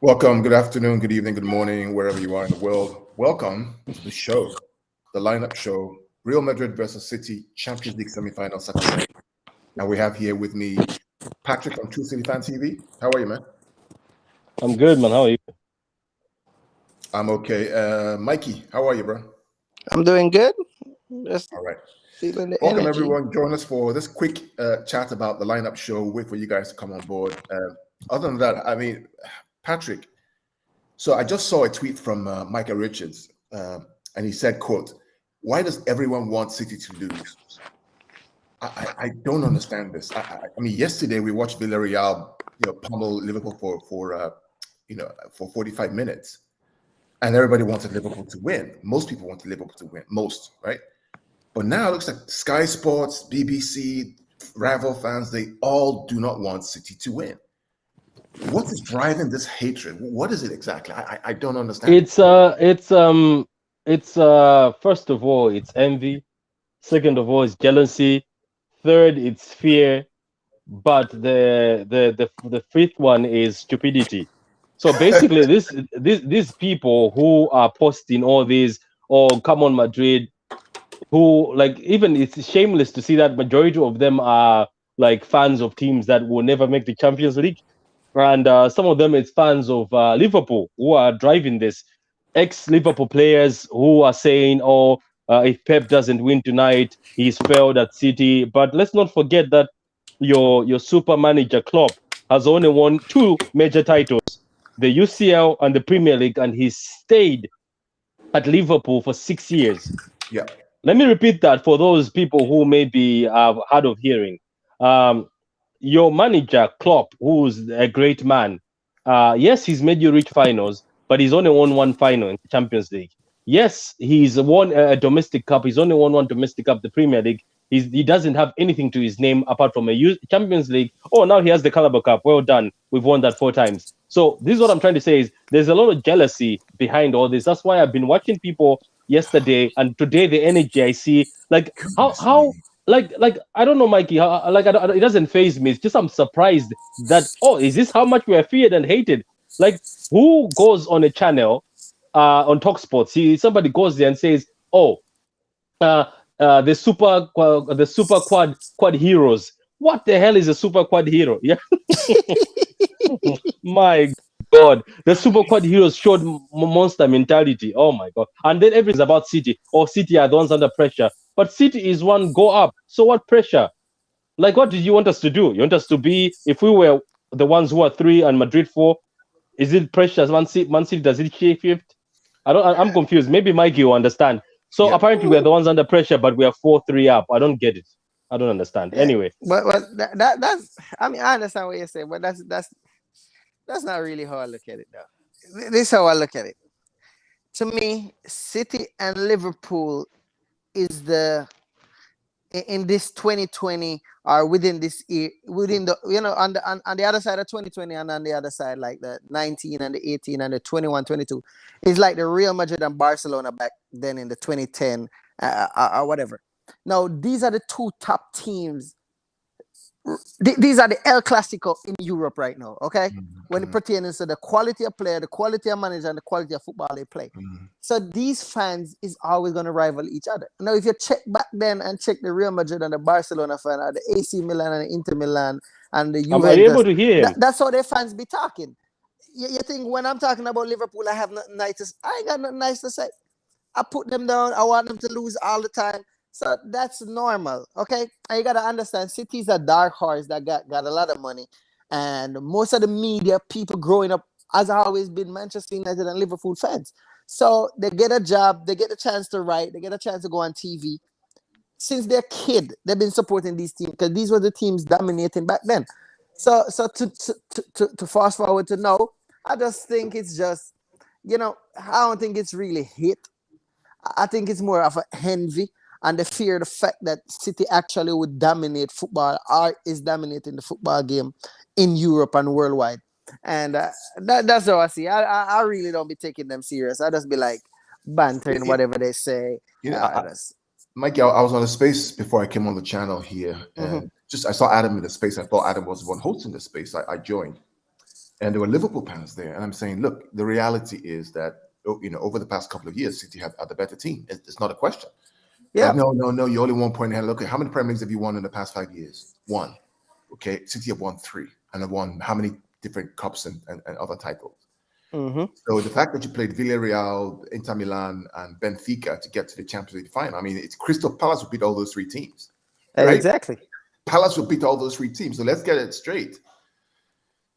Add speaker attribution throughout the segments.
Speaker 1: Welcome, good afternoon, good evening, good morning, wherever you are in the world. Welcome to the show, the lineup show, Real Madrid versus City, Champions League semi-final Saturday. And we have here with me Patrick from True City Fan TV. How are you, man?
Speaker 2: I'm good, man. How are you?
Speaker 1: I'm okay. Mikey, how are you, bro?
Speaker 3: I'm doing good. Just
Speaker 1: All right.
Speaker 3: feeling the
Speaker 1: Welcome,
Speaker 3: energy.
Speaker 1: everyone. Join us for this quick chat about the lineup show. Wait for you guys to come on board. Other than that, I mean, Patrick, so I just saw a tweet from Micah Richards, and he said, quote, "Why does everyone want City to lose?" I don't understand this. I mean, yesterday we watched Villarreal, pummel Liverpool for 45 minutes, and everybody wanted Liverpool to win. Most people wanted Liverpool to win, right? But now it looks like Sky Sports, BBC, rival fans, they all do not want City to win. What is driving this hatred? What is it exactly? I don't understand.
Speaker 2: It's first of all, it's envy. Second of all, it's jealousy. Third, it's fear. But the fifth one is stupidity. So basically, these people who are posting all these, oh, come on, Madrid, who, like, even it's shameless to see that majority of them are like fans of teams that will never make the Champions League. And some of them it's fans of Liverpool who are driving this. Ex-Liverpool players who are saying, "Oh, if Pep doesn't win tonight, he's failed at City." But let's not forget that your super manager Klopp has only won two major titles, the UCL and the Premier League, and he stayed at Liverpool for 6 years.
Speaker 1: Yeah.
Speaker 2: Let me repeat that for those people who maybe have hard of hearing. Your manager, Klopp, who's a great man, yes, he's made you reach finals, but he's only won one final in the Champions League. Yes, he's won a domestic cup. He's only won one domestic cup, the Premier League. He doesn't have anything to his name apart from a Champions League. Oh, now he has the Carabao Cup. Well done. We've won that 4 times. So this is what I'm trying to say is there's a lot of jealousy behind all this. That's why I've been watching people yesterday and today. The energy I see, like how like I don't know, Mikey. It doesn't faze me. It's just I'm surprised that, oh, is this how much we are feared and hated? Like, who goes on a channel on TalkSport? Somebody goes there and says, "Oh, the super quad heroes." What the hell is a super quad hero? Yeah, my God, the super quad heroes showed monster mentality. Oh my God! And then everything's about City. Or City are the ones under pressure. But City is one go up. So what pressure? Like, what did you want us to do? You want us to be, if we were the ones who are 3 and Madrid 4, is it pressure? Man City, does it share fifth? I'm confused. Maybe Mikey will understand. So
Speaker 1: Yeah.
Speaker 2: apparently we're the ones under pressure, but we are 4-3 up. I don't get it. I don't understand. Anyway.
Speaker 3: But that's, I mean, I understand what you're saying, but that's not really how I look at it, though. This is how I look at it. To me, City and Liverpool is in this 2020 or within this year, within the, on the other side of 2020 and on the other side, like the 19 and the 18 and the 21, 22, is like the Real Madrid and Barcelona back then in the 2010 or whatever. Now, these are the two top teams. These are the El Clasico in Europe right now, okay? When it pertains to the quality of player, the quality of manager, and the quality of football they play. So these fans is always going to rival each other. Now, if you check back then and check the Real Madrid and the Barcelona fan, or the AC Milan and the Inter Milan and the Juventus,
Speaker 2: I'm able to hear him.
Speaker 3: That's how their fans be talking. You think when I'm talking about Liverpool, I have nothing nice to say? I ain't got nothing nice to say. I put them down. I want them to lose all the time. So that's normal, okay? And you got to understand, City's a dark horse that got a lot of money. And most of the media, people growing up, has always been Manchester United and Liverpool fans. So they get a job, they get a chance to write, they get a chance to go on TV. Since they're kid, they've been supporting these teams because these were the teams dominating back then. So to fast forward to now, I just think it's just, I don't think it's really hate. I think it's more of a envy and the fear, the fact that City actually would dominate football or is dominating the football game in Europe and worldwide. And that's how I see. I really don't be taking them serious. I just be like bantering whatever they say.
Speaker 1: Mikey, I was on a space before I came on the channel here, and I saw Adam in the space. I thought Adam was the one hosting the space. I joined, and there were Liverpool fans there, and I'm saying, look, the reality is that over the past couple of years, City are the better team. It's not a question.
Speaker 3: Yeah.
Speaker 1: No, you only 1 point ahead. Look, how many Premier Leagues have you won in the past 5 years? 1. Okay, City have won 3, and have won how many different cups and other titles? So the fact that you played Villarreal, Inter Milan, and Benfica to get to the Champions League final, I mean, it's Crystal Palace would beat all those 3 teams. Right?
Speaker 3: Exactly.
Speaker 1: Palace would beat all those 3 teams. So let's get it straight.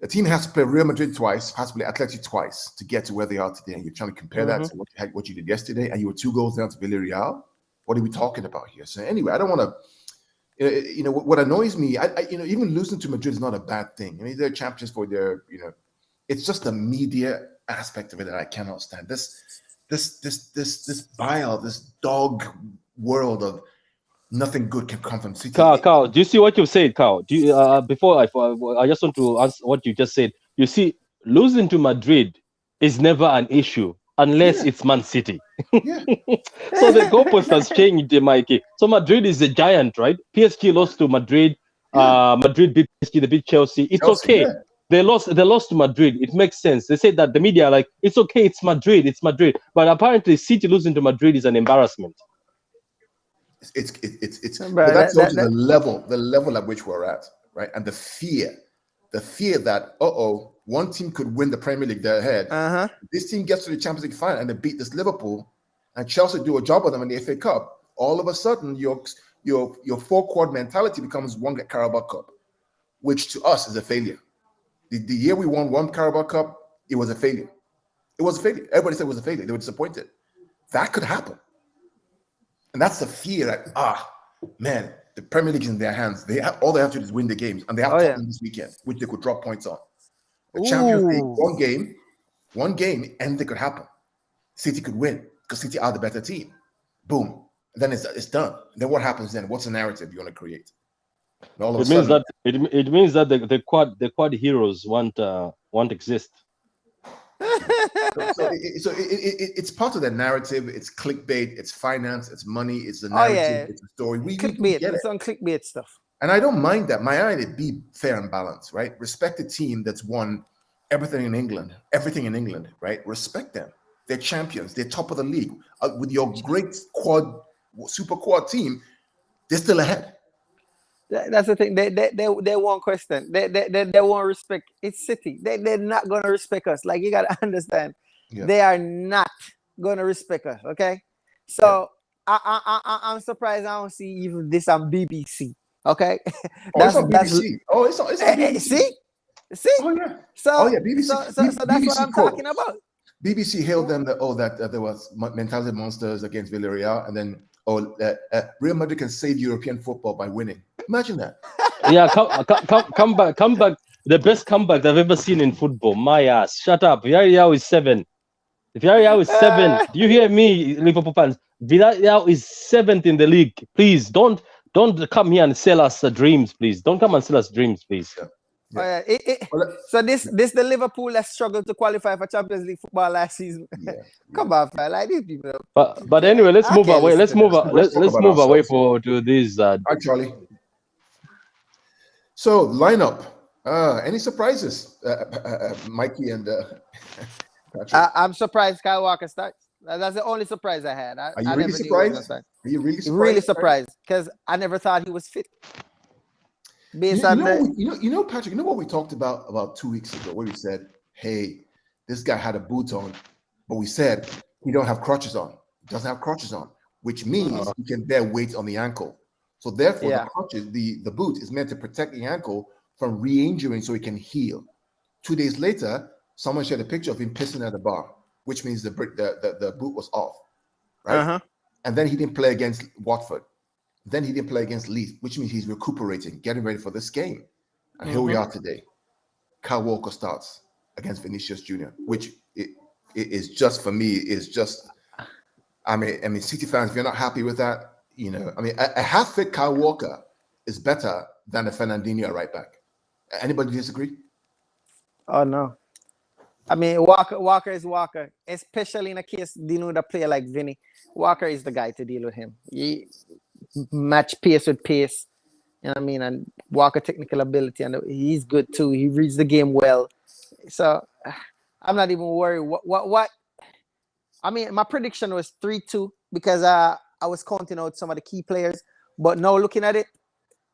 Speaker 1: The team has to play Real Madrid twice, has to play Atleti twice to get to where they are today. And you're trying to compare that to what you did yesterday, and you were 2 goals down to Villarreal. What are we talking about here? So anyway, I don't want to, what annoys me, even losing to Madrid is not a bad thing. I mean, they're champions for their, it's just the media aspect of it that I cannot stand. This bile, this dog world of nothing good can come from City.
Speaker 2: Carl, do you see what you said, Carl? Do you, before I just want to answer what you just said. You see, losing to Madrid is never an issue unless it's Man City.
Speaker 1: Yeah.
Speaker 2: So the goalpost has changed, Mikey. So Madrid is a giant, right? PSG lost to Madrid. Madrid beat PSG, they beat Chelsea. It's okay. Yeah. They lost to Madrid. It makes sense. They said that the media are like, it's okay, it's Madrid. But apparently City losing to Madrid is an embarrassment.
Speaker 1: It's but that's also the level at which we're at, right? And the fear that one team could win the Premier League, they're ahead. This team gets to the Champions League final and they beat this Liverpool, and Chelsea do a job on them in the FA Cup. All of a sudden, your 4-quad mentality becomes one Carabao Cup, which to us is a failure. The year we won 1 Carabao Cup, it was a failure. It was a failure. Everybody said it was a failure. They were disappointed. That could happen. And that's the fear that, man, the Premier League is in their hands. All they have to do is win the games. And they have Tottenham this weekend, which they could drop points on. The Champions League, one game, anything could happen. City could win because City are the better team. Boom. And then it's done. And then what happens then? What's the narrative you want to create?
Speaker 2: It means that the quad heroes won't exist.
Speaker 1: So it's part of the narrative. It's clickbait. It's finance. It's money. It's the narrative. It's the story. We
Speaker 3: clickbait.
Speaker 1: Get it.
Speaker 3: It's on clickbait stuff.
Speaker 1: And I don't mind that. My eye, it be fair and balanced, right? Respect the team that's won everything in England, right? Respect them. They're champions. They're top of the league. With your great super quad team, they're still ahead.
Speaker 3: That's the thing. They won't question. They won't respect. It's City. They're not gonna respect us. Like, you gotta understand. Yeah. They are not gonna respect us. Okay. So I'm surprised I don't see even this on BBC. Okay.
Speaker 1: It's on BBC. It's on BBC.
Speaker 3: See?
Speaker 1: Oh yeah. BBC.
Speaker 3: So that's BBC what I'm talking about.
Speaker 1: BBC hailed them that there was mentality monsters against Villarreal, and then Real Madrid can save European football by winning. Imagine that.
Speaker 2: Yeah, come back. The best comeback I've ever seen in football. My ass. Shut up. Villarreal is 7. Villarreal is 7. Do you hear me, Liverpool fans? Villarreal is 7th in the league. Please don't come here and sell us dreams, please. Don't come and sell us dreams, please.
Speaker 1: Yeah.
Speaker 3: So this the Liverpool that struggled to qualify for Champions League football last season. Come on, fam. Like, these people.
Speaker 2: But anyway, let's move away. Let's move away to this.
Speaker 1: Hi, Charlie. So lineup. Any surprises, Mikey and Patrick?
Speaker 3: I'm surprised Kyle Walker starts. That's the only surprise I had.
Speaker 1: Are you really surprised?
Speaker 3: Really surprised because I never thought he was fit.
Speaker 1: Patrick, you know what we talked about 2 weeks ago, where we said, hey, this guy had a boot on, but we said he don't have crutches on. He doesn't have crutches on, which means he can bear weight on the ankle. So therefore, the crutches, the boot is meant to protect the ankle from re-injuring so it can heal. 2 days later, someone shared a picture of him pissing at the bar, which means the boot was off, right? And then he didn't play against Watford. Then he didn't play against Leeds, which means he's recuperating, getting ready for this game. And here we are today. Kyle Walker starts against Vinicius Jr., which it is just, for me, is just, I mean, City fans, if you're not happy with that, a half-fit Kyle Walker is better than a Fernandinho right back. Anybody disagree?
Speaker 3: Oh, no. I mean, Walker is Walker, especially in a case dealing with a player like Vinny. Walker is the guy to deal with him. He match pace with pace, you know what I mean? And Walker technical ability, and he's good too. He reads the game well. So I'm not even worried. What? I mean, my prediction was 3-2 because I was counting out some of the key players. But now looking at it,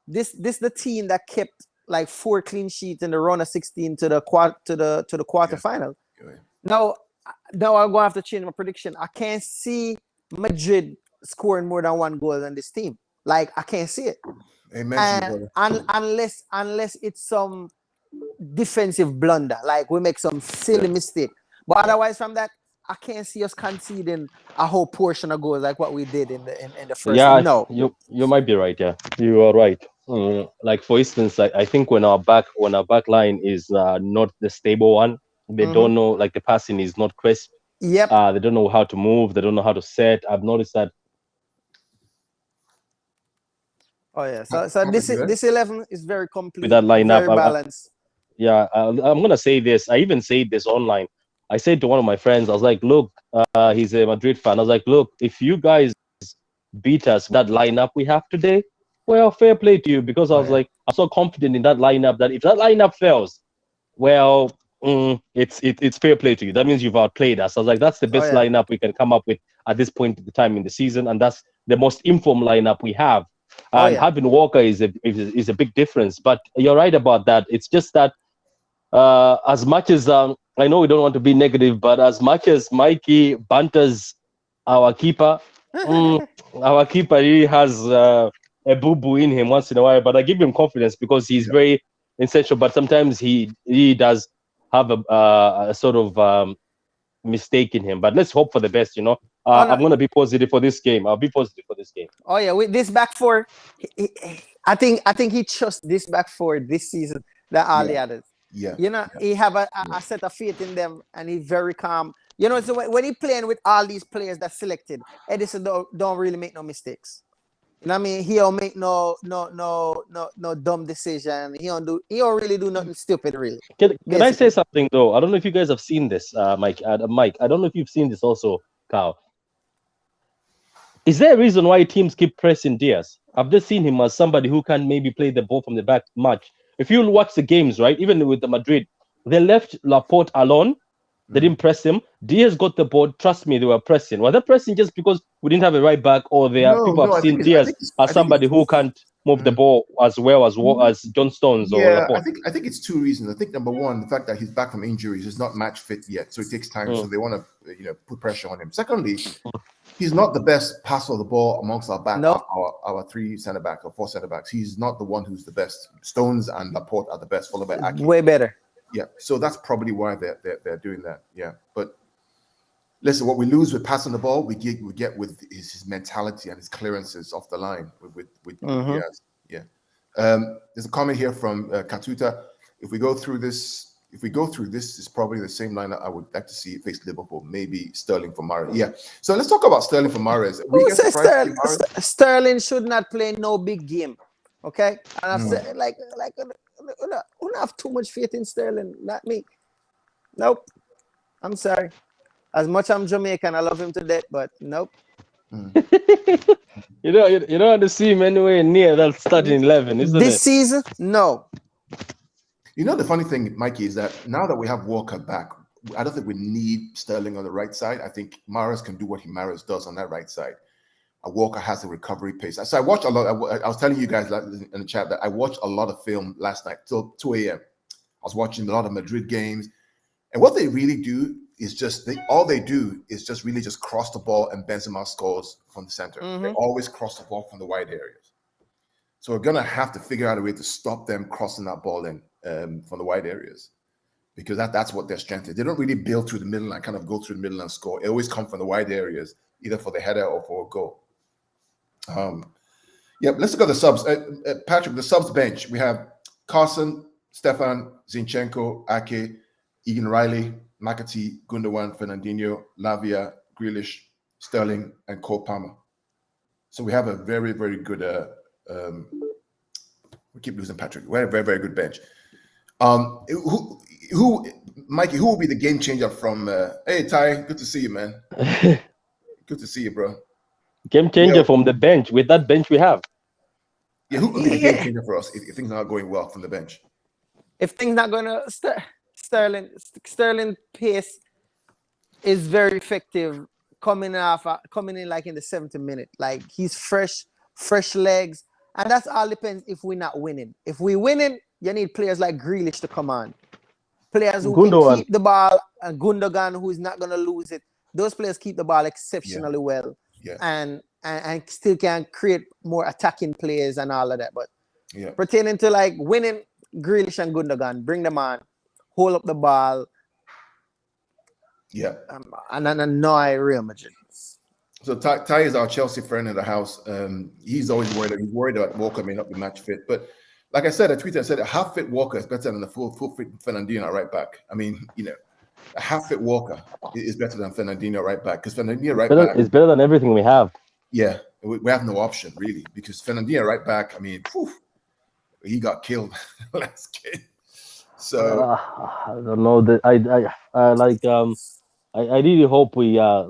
Speaker 3: this the team that kept like 4 clean sheets in the round of 16 to the quarterfinal.
Speaker 1: Yeah.
Speaker 3: Now I'm gonna have to change my prediction. I can't see Madrid scoring more than 1 goal on this team. Like I can't see it.
Speaker 1: Amen.
Speaker 3: And unless it's some defensive blunder, like we make some silly mistake. But otherwise, from that, I can't see us conceding a whole portion of goals like what we did in the first.
Speaker 2: Yeah,
Speaker 3: No,
Speaker 2: you might be right. Yeah, you are right. Like for instance, I think when our back line is not the stable one, they don't know, like the passing is not crisp.
Speaker 3: Yep.
Speaker 2: They don't know how to move. They don't know how to set. I've noticed that.
Speaker 3: Oh yeah. So this 11 is very complete.
Speaker 2: With that lineup,
Speaker 3: very balanced.
Speaker 2: I'm gonna say this. I even said this online. I said to one of my friends, I was like, look, he's a Madrid fan. I was like, look, if you guys beat us with that lineup we have today, well, fair play to you, because I was like, I'm so confident in that lineup that if that lineup fails, well, it's fair play to you. That means you've outplayed us. I was like, that's the best lineup we can come up with at this point in the time in the season, and that's the most informed lineup we have. And having Walker is a big difference. But you're right about that. It's just that as much as I know we don't want to be negative, but as much as Mikey banters our keeper, our keeper really has a boo-boo in him once in a while. But I give him confidence because he's very essential. But sometimes he does have a sort of mistake in him. But let's hope for the best, you know. I'm going to be positive for this game. I'll be positive for this game.
Speaker 3: Oh yeah, with this back four, I think he trusts this back four this season than all the others.
Speaker 1: Yeah,
Speaker 3: you know, he have a set of faith in them, and he's very calm. You know, so when he playing with all these players that selected, Edison don't really make no mistakes. You know what I mean? He don't make no dumb decision. He don't really do nothing stupid, really.
Speaker 2: Can I say something though? I don't know if you guys have seen this, Mike. Mike, I don't know if you've seen this also, Kyle. Is there a reason why teams keep pressing Diaz? I've just seen him as somebody who can maybe play the ball from the back much. If you watch the games, right, even with the Madrid, they left Laporte alone. They didn't press him. Diaz got the ball. Trust me, they were pressing. Were they pressing just because we didn't have a right back, or people have seen Diaz as somebody who can't move the ball as well as John Stones or Laporte?
Speaker 1: I think it's 2 reasons. I think number one, the fact that he's back from injuries is not match fit yet, so it takes time. So they want to put pressure on him. Secondly, he's not the best passer of the ball amongst our back, our 3 center backs or 4 center backs. He's not the one who's the best. Stones and Laporte are the best, followed by Ake.
Speaker 3: Way better.
Speaker 1: Yeah, so that's probably why they're doing that. Yeah, but listen, what we lose with passing the ball, we get with his mentality and his clearances off the line with Diaz. Yeah. There's a comment here from Katuta. If we go through this, it's probably the same lineup I would like to see face Liverpool. Maybe Sterling for Mahrez. Yeah. So let's talk about Sterling for Mahrez.
Speaker 3: Who says Sterling should not play no big game? Okay, and I've said like. I don't have too much faith in Sterling. Not me. Nope. I'm sorry. As much I'm Jamaican, I love him to death, but nope.
Speaker 2: You don't want to see him anywhere near that starting 11, isn't it?
Speaker 3: This season, no.
Speaker 1: You know, the funny thing, Mikey, is that now that we have Walker back, I don't think we need Sterling on the right side. I think Mahrez can do what Mahrez does on that right side. Walker has a recovery pace. So I watched a lot. I was telling you guys in the chat that I watched a lot of film last night till 2 a.m. I was watching a lot of Madrid games. And what they really do is all they do is really cross the ball, and Benzema scores from the center. They always cross the ball from the wide areas. So we're going to have to figure out a way to stop them crossing that ball in from the wide areas, because that's what their strength is. They don't really build through the middle and kind of go through the middle and score. It always comes from the wide areas, either for the header or for a goal. Let's look at the subs. Patrick, the subs bench. We have Carson, Stefan, Zinchenko, Ake, Egan Riley, McAtee, Gundogan, Fernandinho, Lavia, Grealish, Sterling, and Cole Palmer. So we have a very, very good we keep losing Patrick. We have a very, very good bench. Mikey, who will be the game changer from hey Ty, good to see you, man. Good to see you, bro.
Speaker 2: Game changer from the bench. With that bench we have.
Speaker 1: Yeah, who could be the game changer for us if things are not going well from the bench?
Speaker 3: If things not going to Sterling pace is very effective coming in like in the 70th minute. Like he's fresh legs, and that's all depends if we're not winning. If we're winning, you need players like Grealish to come on. Players who can keep the ball, and Gundogan, who is not gonna lose it. Those players keep the ball exceptionally well, and still can create more attacking plays and all of that. But pertaining to like winning, Grealish and Gundogan, bring them on, hold up the ball, and then annoy Real Madrid.
Speaker 1: So Ty is our Chelsea friend in the house. He's always worried. He's worried that Walker may not be match fit, but like I said, I tweeted, I said a half-fit Walker is better than a full-fit Fernandinho at right back. I mean, a half-fit Walker is better than Fernandinho right back, because Fernandinho right back
Speaker 2: is better than everything we have.
Speaker 1: Yeah, we have no option really, because Fernandinho right back, I mean, he got killed last game. So
Speaker 2: I don't know that I really hope we I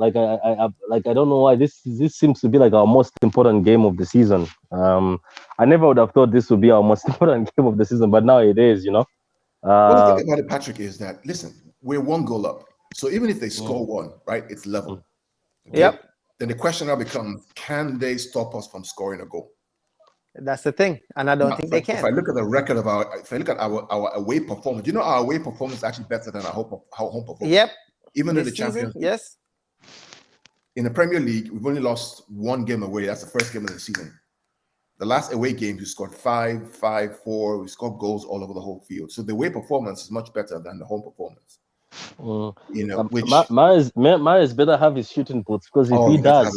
Speaker 2: don't know why this seems to be like our most important game of the season. I never would have thought this would be our most important game of the season, but now it is,
Speaker 1: Well, the thing about it, Patrick, is that listen, we're 1 goal up. So even if they score 1, right, it's level. Okay?
Speaker 3: Yep.
Speaker 1: Then the question now becomes, can they stop us from scoring a goal?
Speaker 3: That's the thing, and I don't think they can.
Speaker 1: If I look at the record of our away performance, our away performance is actually better than our home performance.
Speaker 3: Yep.
Speaker 1: Even in the Champions League.
Speaker 3: Yes.
Speaker 1: In the Premier League, we've only lost 1 game away. That's the first game of the season. The last away games, we scored 5, 4. We scored goals all over the whole field. So the away performance is much better than the home performance. Which
Speaker 2: Mahrez better have his shooting boots, because if he does,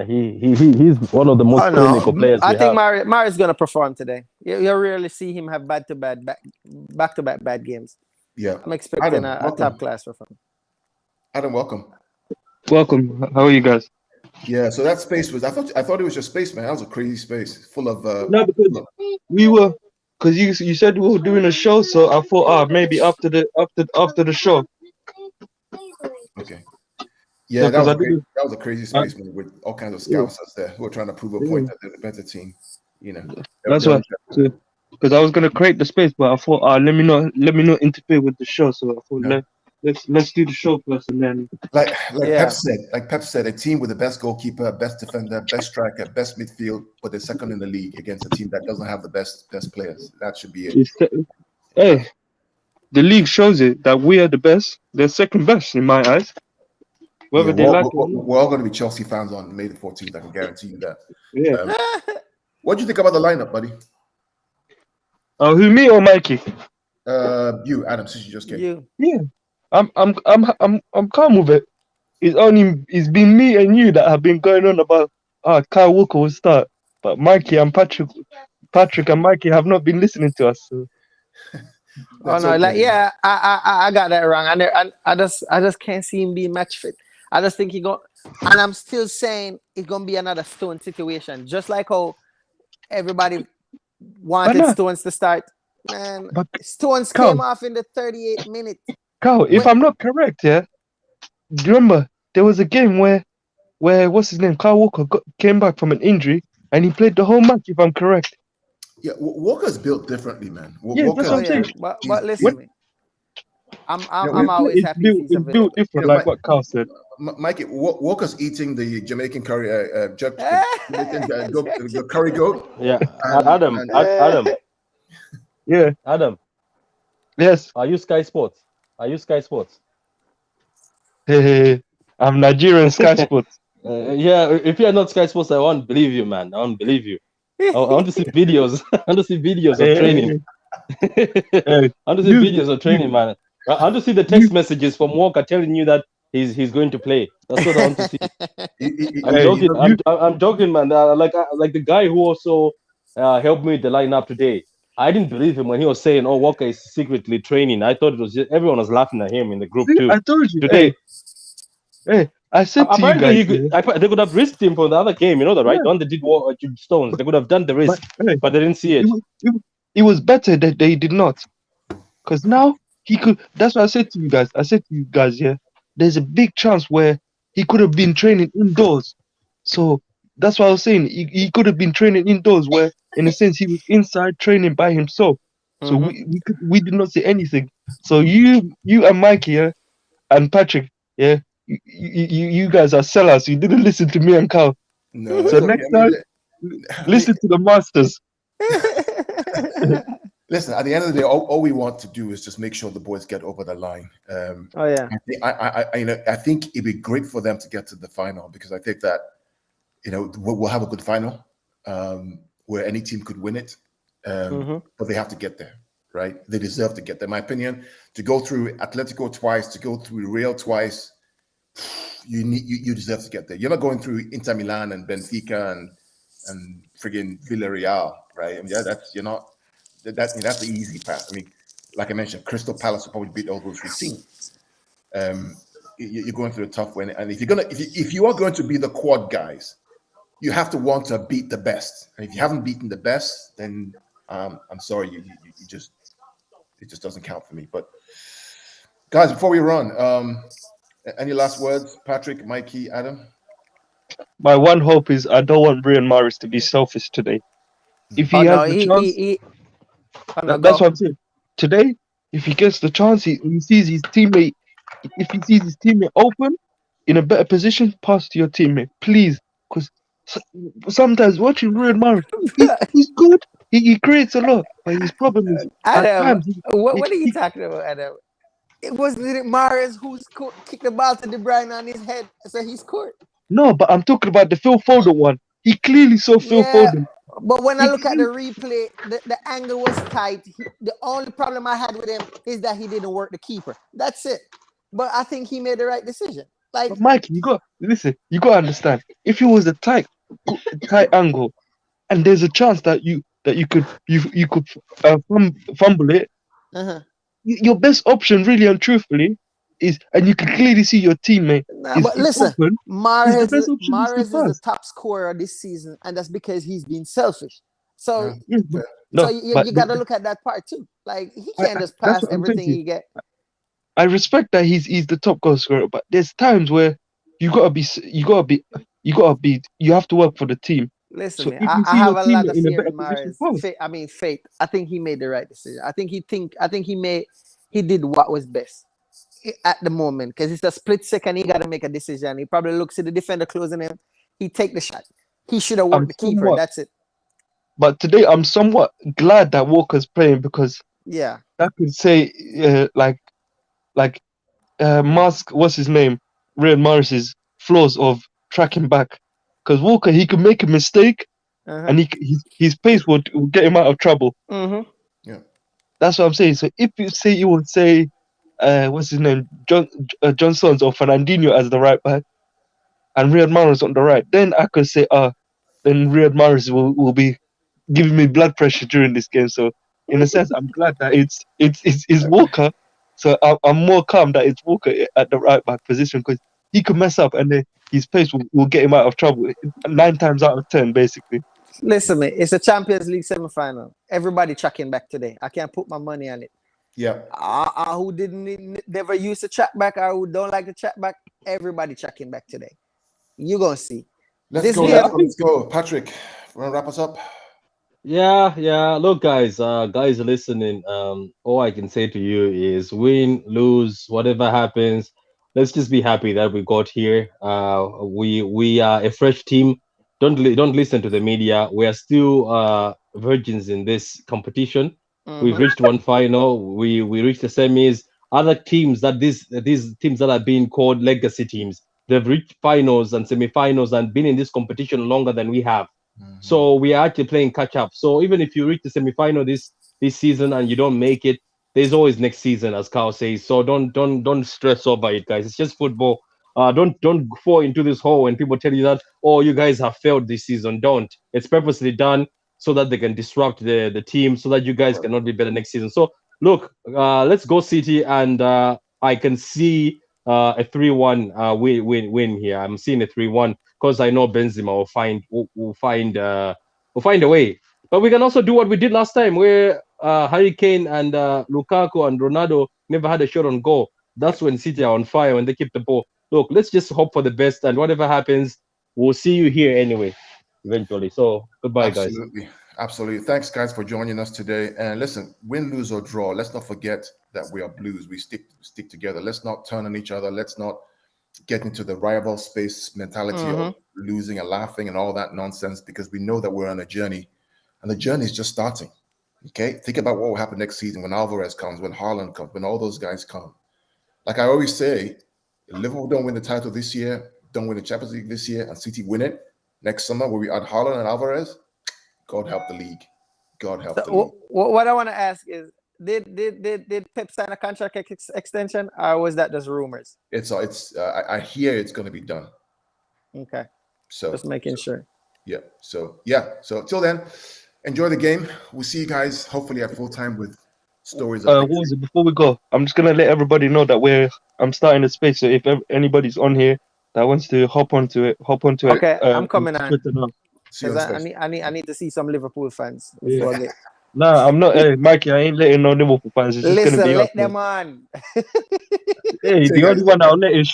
Speaker 2: he's one of the most clinical players.
Speaker 3: I think Mahrez is gonna perform today. You'll rarely see him have back-to-back bad games.
Speaker 1: Yeah,
Speaker 3: I'm expecting a top class performance.
Speaker 1: Adam, welcome.
Speaker 4: Welcome. How are you guys?
Speaker 1: Yeah, so that space was, I thought it was your space, man. That was a crazy space full of
Speaker 4: no, because we were, because you said we were doing a show, so I thought maybe after the show.
Speaker 1: Okay. Yeah, that was a crazy space, man, with all kinds of scousers there who were trying to prove a point that they're the better team.
Speaker 4: That's why. Because I was gonna create the space, but I thought, let me not interfere with the show. So I thought, let's do the show first, and then
Speaker 1: like Pep said, a team with the best goalkeeper, best defender, best striker, best midfield, but they're second in the league against a team that doesn't have the best players. That should be it.
Speaker 4: Hey, the league shows it that we are the best. They're second best in my eyes. Whether they like it or not.
Speaker 1: We're all going to be Chelsea fans on May the 14th. I can guarantee you that.
Speaker 4: Yeah.
Speaker 1: What do you think about the lineup, buddy?
Speaker 4: Who, me or Mikey?
Speaker 1: You, Adam, since you just came.
Speaker 3: You.
Speaker 4: Yeah. I'm calm with it. It's been me and you that have been going on about Kyle Walker will start, but Mikey and Patrick and Mikey have not been listening to us. So.
Speaker 3: I got that wrong, and I just can't see him being match fit. I just think and I'm still saying it's gonna be another Stone situation, just like how everybody wanted Stones to start. Man, but Stones came off in the 38th minute.
Speaker 4: Carl, if I'm not correct, do you remember there was a game where what's his name, Kyle Walker came back from an injury and he played the whole match, if I'm correct.
Speaker 1: Yeah, Walker's built differently, man.
Speaker 4: That's what I'm saying.
Speaker 3: But listen, to me. I'm always happy.
Speaker 4: It's built different, like what Carl said.
Speaker 1: Mikey, Walker's eating the Jamaican curry, the curry goat.
Speaker 2: Yeah, Adam.
Speaker 4: Yeah,
Speaker 2: Adam.
Speaker 4: Yes.
Speaker 2: Are you Sky Sports?
Speaker 4: Hey, I'm Nigerian Sky Sports.
Speaker 2: If you're not Sky Sports, I won't believe you, man. I won't believe you. I want to see videos. I want to see videos of training. I want to see videos of training, man. I want to see the text messages from Walker telling you that he's going to play. That's what I want to see. I'm joking, man. Like the guy who also helped me with the lineup today. I didn't believe him when he was saying, Walker is secretly training. I thought it was just, everyone was laughing at him in the group too.
Speaker 4: I told you
Speaker 2: today.
Speaker 4: Hey, I said to you guys.
Speaker 2: They could have risked him for the other game, you know that, right? The one they did Stones. They could have done the risk, but they didn't see it.
Speaker 4: It was better that they did not. Because now he could. That's what I said to you guys. There's a big chance where he could have been training indoors. So that's what I was saying. He could have been training indoors where, in a sense, he was inside training by himself. So
Speaker 3: Mhm.
Speaker 4: we did not say anything. So you and Mikey, yeah, and Patrick, yeah, you guys are sellers. You didn't listen to me and Carl.
Speaker 1: No,
Speaker 4: So
Speaker 1: it's okay.
Speaker 4: next time,
Speaker 1: I mean,
Speaker 4: listen to the masters.
Speaker 1: listen. At the end of the day, all we want to do is just make sure the boys get over the line.
Speaker 3: Oh yeah.
Speaker 1: I think it'd be great for them to get to the final, because I think that we'll have a good final where any team could win it, but they have to get there, right? They deserve to get there. In my opinion, to go through Atletico twice, to go through Real twice, you deserve to get there. You're not going through Inter Milan and Benfica and friggin' Villarreal, right? I mean, that's the easy path. I mean, like I mentioned, Crystal Palace will probably beat all those 3 teams. You're going through a tough one, and if you are going to be the quad guys, you have to want to beat the best. And if you haven't beaten the best, then I'm sorry, it just doesn't count for me. But guys, before we run, any last words, Patrick, Mikey, Adam?
Speaker 4: My one hope is I don't want Brian Morris to be selfish today. If he
Speaker 3: Oh
Speaker 4: has
Speaker 3: no,
Speaker 4: the chance,
Speaker 3: oh, no,
Speaker 4: that's
Speaker 3: go.
Speaker 4: what I'm saying. Today, if he gets the chance, he sees his teammate. If he sees his teammate open in a better position, pass to your teammate, please. Because sometimes watching Brian Morris, he's good. He creates a lot, but his problem is at
Speaker 3: Adam,
Speaker 4: times
Speaker 3: what are you talking about, Adam? It wasn't it Mahrez who kicked the ball to De Bruyne on his head, so he scored.
Speaker 4: no. But I'm talking about the Phil Foden one. He clearly saw Phil
Speaker 3: Yeah,
Speaker 4: Foden.
Speaker 3: but when I look at the replay, the angle was tight. The only problem I had with him is that he didn't work the keeper. That's it. But I think he made the right decision. Like,
Speaker 4: But Mike, you got listen. You got to understand. If it was a tight angle, and there's a chance that you could fumble it,
Speaker 3: uh-huh.
Speaker 4: your best option, really and truthfully, is, and you can clearly see your teammate
Speaker 3: But
Speaker 4: is
Speaker 3: listen,
Speaker 4: open. The best option is to
Speaker 3: Mahrez is the
Speaker 4: pass.
Speaker 3: top scorer this season, and that's because he's been selfish. So,
Speaker 1: Yeah.
Speaker 4: Yes,
Speaker 3: so
Speaker 4: no,
Speaker 3: you,
Speaker 4: but
Speaker 3: you got to look at that part too. Like, he can't just
Speaker 4: that's
Speaker 3: pass
Speaker 4: what I'm saying
Speaker 3: everything
Speaker 4: to you.
Speaker 3: he get.
Speaker 4: I respect that he's the top goal scorer, but there's times where you have to work for the team.
Speaker 3: Listen,
Speaker 4: So
Speaker 3: man,
Speaker 4: if you
Speaker 3: I
Speaker 4: see your
Speaker 3: have a lot
Speaker 4: teammate
Speaker 3: of
Speaker 4: in a
Speaker 3: fear
Speaker 4: better
Speaker 3: in
Speaker 4: position,
Speaker 3: Mahrez.
Speaker 4: pass.
Speaker 3: Faith. I think he made the right decision. I think he did what was best at the moment, because it's a split second. He got to make a decision. He probably looks at the defender closing him. He take the shot. He should have worked the keeper. That's it.
Speaker 4: But today I'm somewhat glad that Walker's playing, because
Speaker 3: Yeah.
Speaker 4: that could say mask, what's his name, Riyad Mahrez's flaws of tracking back. Because Walker, he could make a mistake,
Speaker 3: Uh-huh.
Speaker 4: and his pace will get him out of trouble.
Speaker 3: Mm-hmm.
Speaker 1: Yeah.
Speaker 4: That's what I'm saying. So if you would say, what's his name, John Stones or Fernandinho as the right back, and Riyad Mahrez on the right, then I could say, then Riyad Mahrez will be giving me blood pressure during this game. So in a sense, I'm glad that it's Walker. So I'm more calm that it's Walker at the right back position, because he could mess up, and then his pace will get him out of trouble 9 times out of 10, basically.
Speaker 3: Listen, man, it's a Champions League semi-final. Everybody tracking back today. I can't put my money on it.
Speaker 1: Yeah.
Speaker 3: Who never used to track back, or who don't like to track back, everybody tracking back today. You're gonna see.
Speaker 1: Let's go. Patrick, want to wrap us up?
Speaker 2: Yeah. Look, guys listening. All I can say to you is win, lose, whatever happens. Let's just be happy that we got here. We are a fresh team. Don't listen to the media. We are still virgins in this competition. We've reached one final. We reached the semis. Other teams these teams that are being called legacy teams, they've reached finals and semifinals and been in this competition longer than we have. So we are actually playing catch up. So even if you reach the semi-final this season and you don't make it, there's always next season, as Carl says. So don't stress over it, guys. It's just football. Don't fall into this hole when people tell you that, oh, you guys have failed this season. Don't. It's purposely done so that they can disrupt the team, so that you guys cannot be better next season. So look, let's go City, and I can see a 3-1 win here. I'm seeing a 3-1 because I know Benzema will find a way. But we can also do what we did last time, where Harry Kane and Lukaku and Ronaldo never had a shot on goal. That's when City are on fire, when they keep the ball. Look, let's just hope for the best, and whatever happens, we'll see you here anyway, eventually. So goodbye, guys.
Speaker 1: Absolutely. Thanks, guys, for joining us today. And listen, win, lose, or draw, let's not forget that we are Blues. We stick together. Let's not turn on each other. Let's not get into the rival space mentality of losing and laughing and all that nonsense, because we know that we're on a journey, and the journey is just starting. Okay? Think about what will happen next season when Alvarez comes, when Haaland comes, when all those guys come. Like I always say, if Liverpool don't win the title this year, don't win the Champions League this year, and City win it next summer, where we add Haaland and Alvarez, God help the league. God help the league.
Speaker 3: What I want to ask is, did Pep sign a contract extension, or was that just rumors?
Speaker 1: I hear it's going to be done.
Speaker 3: Okay.
Speaker 1: So
Speaker 3: just making sure.
Speaker 1: Yeah. So till then, enjoy the game. We'll see you guys hopefully at full time with stories.
Speaker 4: What was it? Before we go, I'm just gonna let everybody know that I'm starting a space. So if anybody's on here that wants to hop onto it.
Speaker 3: Okay, I'm coming on.
Speaker 1: Because
Speaker 3: I need to see some Liverpool fans before I get.
Speaker 4: Nah, I'm not. Hey, Mikey, I ain't letting no Liverpool fans. It's just
Speaker 3: Listen,
Speaker 4: gonna be
Speaker 3: let them on.
Speaker 4: Hey, the only one I'll let is